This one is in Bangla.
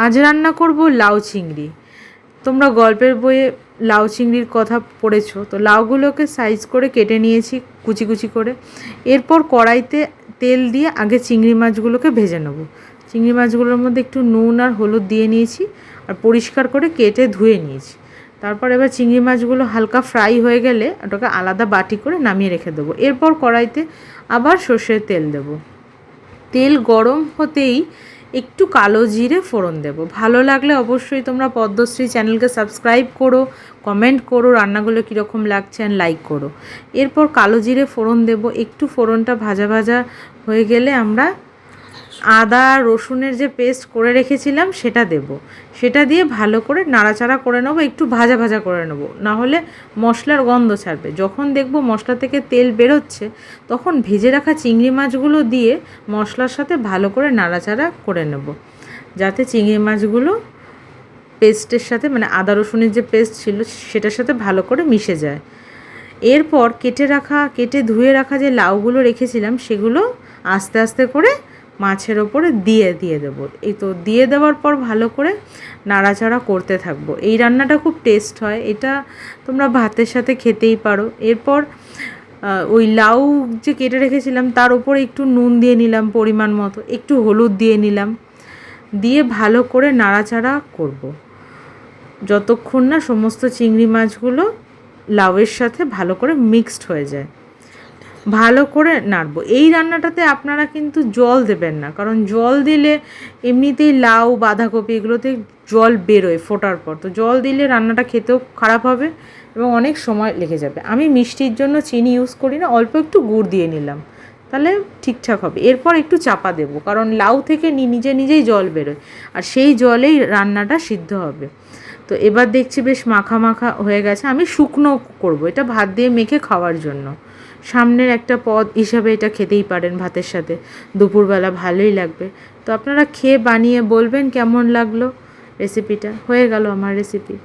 আজ রান্না করব লাউ চিংড়ি। তোমরা গল্পের বইয়ে লাউ চিংড়ির কথা পড়েছো, তো লাউগুলোকে সাইজ করে কেটে নিয়েছি কুচি কুচি করে। এরপর কড়াইতে তেল দিয়ে আগে চিংড়ি মাছগুলোকে ভেজে নেব। চিংড়ি মাছগুলোর মধ্যে একটু নুন আর হলুদ দিয়ে নিয়েছি আর পরিষ্কার করে কেটে ধুয়ে নিয়েছি। তারপর এবার চিংড়ি মাছগুলো হালকা ফ্রাই হয়ে গেলে ওটাকে আলাদা বাটি করে নামিয়ে রেখে দেবো। এরপর কড়াইতে আবার সর্ষের তেল দেবো। তেল গরম হতেই একটু কালো জিরে ফোড়ন দেব। ভালো লাগলে অবশ্যই তোমরা পদ্মশ্রী চ্যানেলকে সাবস্ক্রাইব করো, কমেন্ট করো রান্নাগুলো কীরকম লাগছে আর লাইক করো। এরপর কালো জিরে ফোড়ন দেব। একটু ফোড়নটা ভাজা ভাজা হয়ে গেলে আমরা আদা রসুনের যে পেস্ট করে রেখেছিলাম সেটা দেব। সেটা দিয়ে ভালো করে নাড়াচাড়া করে নেবো, একটু ভাজা ভাজা করে নেবো, নাহলে মশলার গন্ধ ছাড়বে। যখন দেখবো মশলা থেকে তেল বেরোচ্ছে তখন ভেজে রাখা চিংড়ি মাছগুলো দিয়ে মশলার সাথে ভালো করে নাড়াচাড়া করে নেব, যাতে চিংড়ি মাছগুলো পেস্টের সাথে মানে আদা রসুনের যে পেস্ট ছিল সেটার সাথে ভালো করে মিশে যায়। এরপর কেটে ধুয়ে রাখা যে লাউগুলো রেখেছিলাম সেগুলো আস্তে আস্তে করে মাছের ওপরে দিয়ে দেবো। এই তো দিয়ে দেওয়ার পর ভালো করে নাড়াচাড়া করতে থাকবো। এই রান্নাটা খুব টেস্ট হয়, এটা তোমরা ভাতের সাথে খেতেই পারো। এরপর ওই লাউ যে কেটে রেখেছিলাম তার উপরে একটু নুন দিয়ে নিলাম পরিমাণ মতো, একটু হলুদ দিয়ে নিলাম, দিয়ে ভালো করে নাড়াচাড়া করব যতক্ষণ না সমস্ত চিংড়ি মাছগুলো লাউয়ের সাথে ভালো করে মিক্সড হয়ে যায়। ভালো করে নাড়বো। এই রান্নাটাতে আপনারা কিন্তু জল দেবেন না, কারণ জল দিলে এমনিতেই লাউ বাঁধাকপি এগুলোতে জল বেরোয় ফোটার পর, তো জল দিলে রান্নাটা খেতেও খারাপ হবে এবং অনেক সময় লেগে যাবে। আমি মিষ্টির জন্য চিনি ইউজ করি না, অল্প একটু গুড় দিয়ে নিলাম, তাহলে ঠিকঠাক হবে। এরপর একটু চাপা দেবো, কারণ লাউ থেকে নিজেই জল বেরোয় আর সেই জলেই রান্নাটা সিদ্ধ হবে। তো এবার দেখছি বেশ মাখা মাখা হয়ে গেছে। আমি শুকনো করব, এটা ভাত দিয়ে মেখে খাওয়ার জন্য। সামনের একটা পদ হিসাবে এটা খেতেই পারেন ভাতের সাথে, দুপুরবেলা ভালোই লাগবে। তো আপনারা খেয়ে বানিয়ে বলবেন কেমন লাগলো রেসিপিটা। হয়ে গেল আমার রেসিপি।